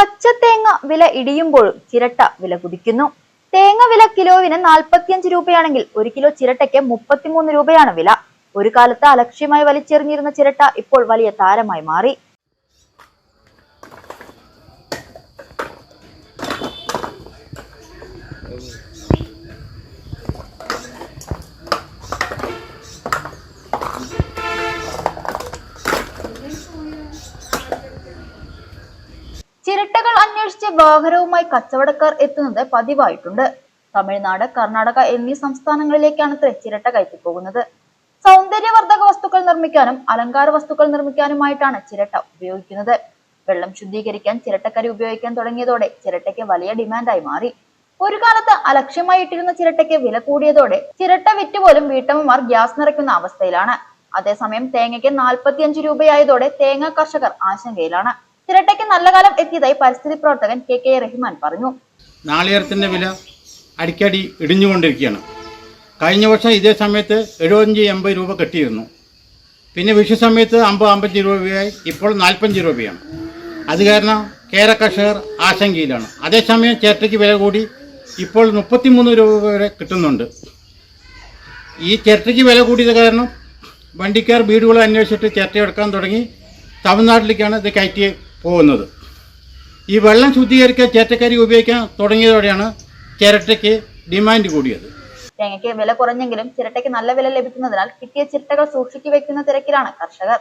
പച്ചത്തേങ്ങ വില ഇടിയുമ്പോഴും ചിരട്ട വില കുതിക്കുന്നു. തേങ്ങ വില കിലോവിന് 45 രൂപയാണെങ്കിൽ 1 കിലോ ചിരട്ടയ്ക്ക് 33 രൂപയാണ് വില. ഒരു കാലത്ത് അലക്ഷ്യമായി വലിച്ചെറിഞ്ഞിരുന്ന ചിരട്ട ഇപ്പോൾ വലിയ താരമായി മാറി. ചിരട്ടകൾ അന്വേഷിച്ച് വാഹനവുമായി കച്ചവടക്കാർ എത്തുന്നത് പതിവായിട്ടുണ്ട്. തമിഴ്നാട്, കർണാടക എന്നീ സംസ്ഥാനങ്ങളിലേക്കാണ് ചിരട്ട കയറ്റിപ്പോകുന്നത്. സൗന്ദര്യവർദ്ധക വസ്തുക്കൾ നിർമ്മിക്കാനും അലങ്കാര വസ്തുക്കൾ നിർമ്മിക്കാനുമായിട്ടാണ് ചിരട്ട ഉപയോഗിക്കുന്നത്. വെള്ളം ശുദ്ധീകരിക്കാൻ ചിരട്ടക്കരി ഉപയോഗിക്കാൻ തുടങ്ങിയതോടെ ചിരട്ടയ്ക്ക് വലിയ ഡിമാൻഡായി മാറി. ഒരു കാലത്ത് അലക്ഷ്യമായി ഇട്ടിരുന്ന ചിരട്ടയ്ക്ക് വില കൂടിയതോടെ ചിരട്ട വിറ്റുപോലും വീട്ടമ്മമാർ ഗ്യാസ് നിറയ്ക്കുന്ന അവസ്ഥയിലാണ്. അതേസമയം തേങ്ങയ്ക്ക് 45 രൂപയായതോടെ തേങ്ങ കർഷകർ ആശങ്കയിലാണ്. ചിരട്ടയ്ക്ക് നല്ല കാലം എത്തിയതായി പരിസ്ഥിതി പ്രവർത്തകൻ കെ റഹ്മാൻ പറഞ്ഞു. നാളികേരത്തിൻ്റെ വില അടിക്കടി ഇടിഞ്ഞുകൊണ്ടിരിക്കുകയാണ്. കഴിഞ്ഞ വർഷം ഇതേ സമയത്ത് 75-80 രൂപ കെട്ടിയിരുന്നു. പിന്നെ വിഷു സമയത്ത് 50-55 രൂപയായി, ഇപ്പോൾ 45 രൂപയാണ്. അത് കാരണം കേര കർഷകർ ആശങ്കയിലാണ്. അതേസമയം ചിരട്ടയ്ക്ക് വില കൂടി ഇപ്പോൾ 33 രൂപ വരെ കിട്ടുന്നുണ്ട്. ഈ ചിരട്ടയ്ക്ക് വില കൂടിയത് കാരണം വണ്ടിക്കാർ വീടുകൾ അന്വേഷിച്ചിട്ട് ചിരട്ട എടുക്കാൻ തുടങ്ങി. തമിഴ്നാട്ടിലേക്കാണ് ഇത് കയറ്റി പോകുന്നത്. ഈ വെള്ളം ശുദ്ധീകരിക്കാൻ ചിരട്ടക്കരി ഉപയോഗിക്കാൻ തുടങ്ങിയതോടെയാണ് ചിരട്ടയ്ക്ക് ഡിമാൻഡ് കൂടിയത്. തേങ്ങയ്ക്ക് വില കുറഞ്ഞെങ്കിലും ചിരട്ടയ്ക്ക് നല്ല വില ലഭിക്കുന്നതിനാൽ കിട്ടിയ ചിരട്ടകൾ സൂക്ഷിച്ചു വെക്കുന്ന തിരക്കിലാണ് കർഷകർ.